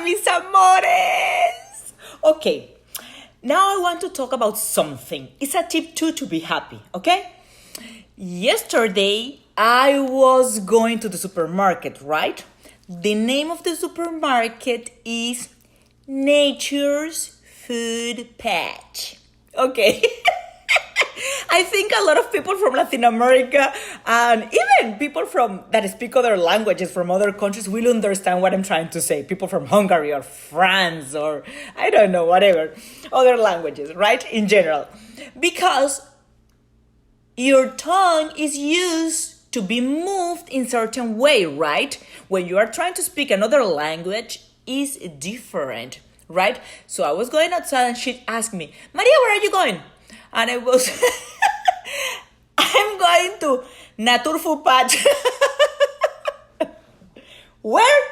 mis amores. Okay, now I want to talk about something. It's a tip too to be happy, okay? Yesterday, I was going to the supermarket, right? The name of the supermarket is Nature's Food Patch. Okay. I think a lot of people from Latin America and even people from that speak other languages from other countries will understand what I'm trying to say. People from Hungary or France or I don't know, whatever, other languages, right? In general. Because your tongue is used to be moved in certain way, right? When you are trying to speak another language is different, right? So I was going outside and she asked me, Maria, where are you going? And I was, I'm going to Naturfu Patch. Where?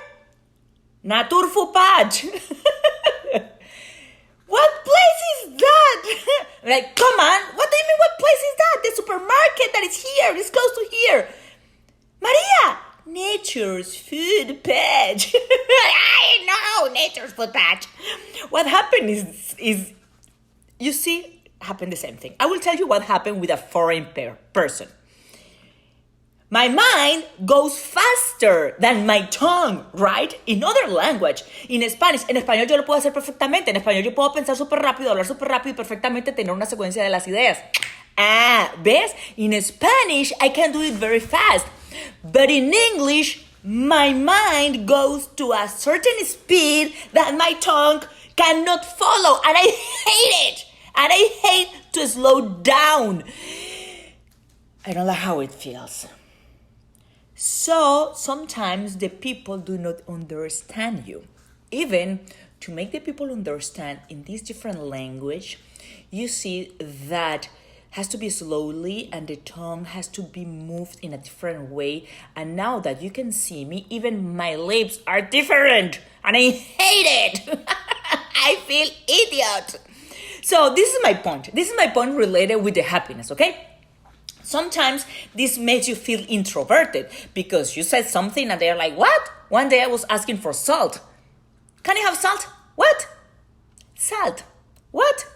Naturfu Patch. What place is that? Like, come on, what do you mean what place is that? The supermarket that is here, it's close to here. Maria, Nature's Food Patch. I know, Nature's Food Patch. What happened is you see, happened the same thing. I will tell you what happened with a foreign person. My mind goes faster than my tongue, right? In other language, in Spanish. En español yo lo puedo hacer perfectamente. En español yo puedo pensar súper rápido, hablar súper rápido y perfectamente tener una secuencia de las ideas. Ah, ¿ves? In Spanish, I can do it very fast. But in English, my mind goes to a certain speed that my tongue cannot follow. And I hate it. And I hate to slow down. I don't like how it feels. So sometimes the people do not understand you. Even to make the people understand in this different language, you see that has to be slowly and the tongue has to be moved in a different way. And now that you can see me, even my lips are different. And I hate it. I feel idiot. So this is my point. This is my point related with the happiness, okay? Sometimes this makes you feel introverted because you said something and they're like, what? One day I was asking for salt. Can I have salt? What? Salt. What?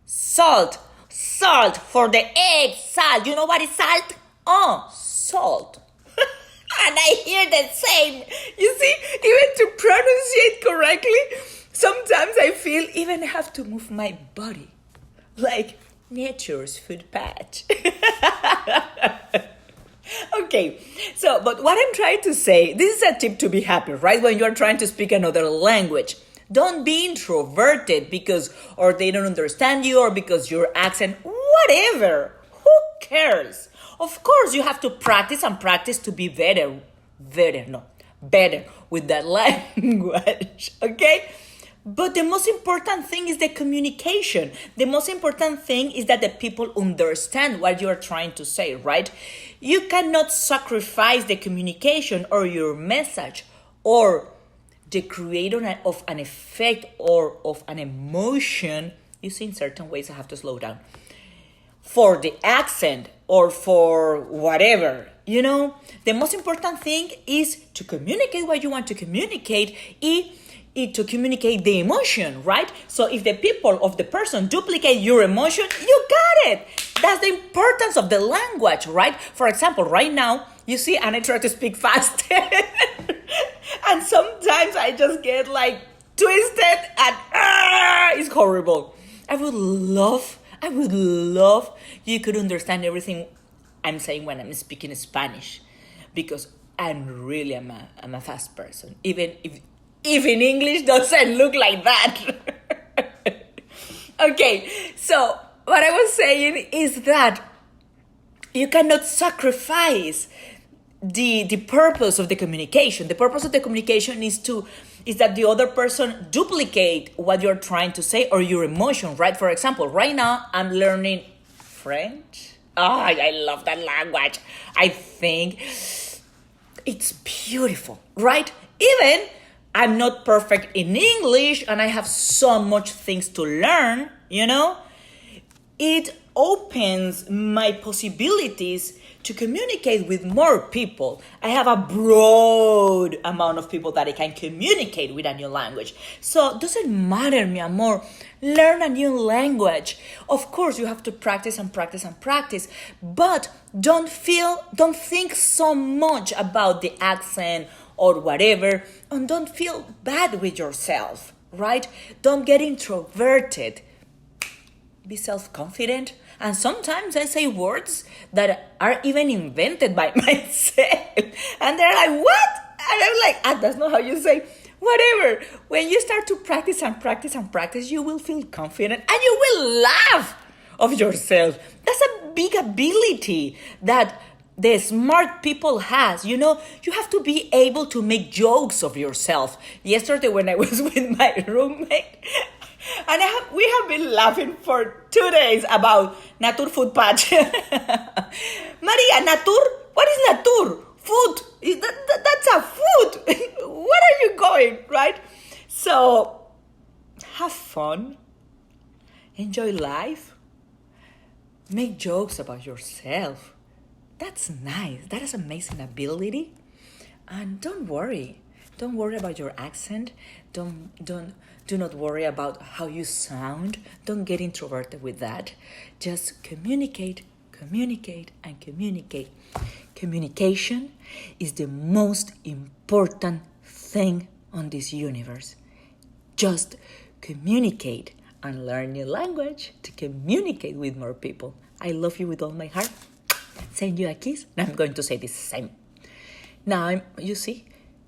Salt. Salt for the egg. Salt. You know what is salt? Oh, salt. And I hear the same. You see, even to pronounce it correctly, sometimes I feel even have to move my body. Like Nature's Food Patch. Okay, so, but what I'm trying to say, this is a tip to be happy, right? When you're trying to speak another language. Don't be introverted because, or they don't understand you, or because your accent, whatever. Who cares? Of course, you have to practice and practice to be better with that language, okay? But the most important thing is the communication. The most important thing is that the people understand what you are trying to say, right? You cannot sacrifice the communication or your message or the creation of an effect or of an emotion. You see, in certain ways I have to slow down. For the accent or for whatever, you know, the most important thing is to communicate what you want to communicate to communicate the emotion, right? So if the people of the person duplicate your emotion, you got it. That's the importance of the language, right? For example, right now, you see, and I try to speak fast. And sometimes I just get like twisted and it's horrible. I would love you could understand everything I'm saying when I'm speaking Spanish, because I'm a fast person. Even if in English doesn't look like that. Okay, so what I was saying is that you cannot sacrifice the purpose of the communication. The purpose of the communication is that the other person duplicate what you're trying to say or your emotion, right? For example, right now I'm learning French. Oh, I love that language. I think it's beautiful, right? Even I'm not perfect in English and I have so much things to learn, you know? It opens my possibilities to communicate with more people. I have a broad amount of people that I can communicate with a new language. So it doesn't matter, mi amor. Learn a new language. Of course, you have to practice and practice and practice, but don't think so much about the accent or whatever, and don't feel bad with yourself, right? Don't get introverted. Be self-confident. And sometimes I say words that are even invented by myself. And they're like, what? And I'm like, that's not how you say whatever. When you start to practice and practice and practice, you will feel confident and you will laugh of yourself. That's a big ability that the smart people has. You know, you have to be able to make jokes of yourself. Yesterday when I was with my roommate, and we have been laughing for 2 days about Natur Food Patch. Maria, Natur? What is Natur? Food. That's a food. Where are you going, right? So, have fun. Enjoy life. Make jokes about yourself. That's nice. That is amazing ability. And don't worry. Don't worry about your accent. Do not worry about how you sound. Don't get introverted with that. Just communicate, and communicate. Communication is the most important thing on this universe. Just communicate and learn new language to communicate with more people. I love you with all my heart. Send you a kiss. And I'm going to say the same. Now,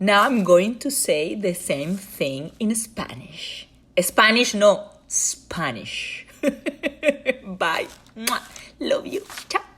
Now I'm going to say the same thing in Spanish. Spanish, no, Spanish. Bye. Love you. Ciao.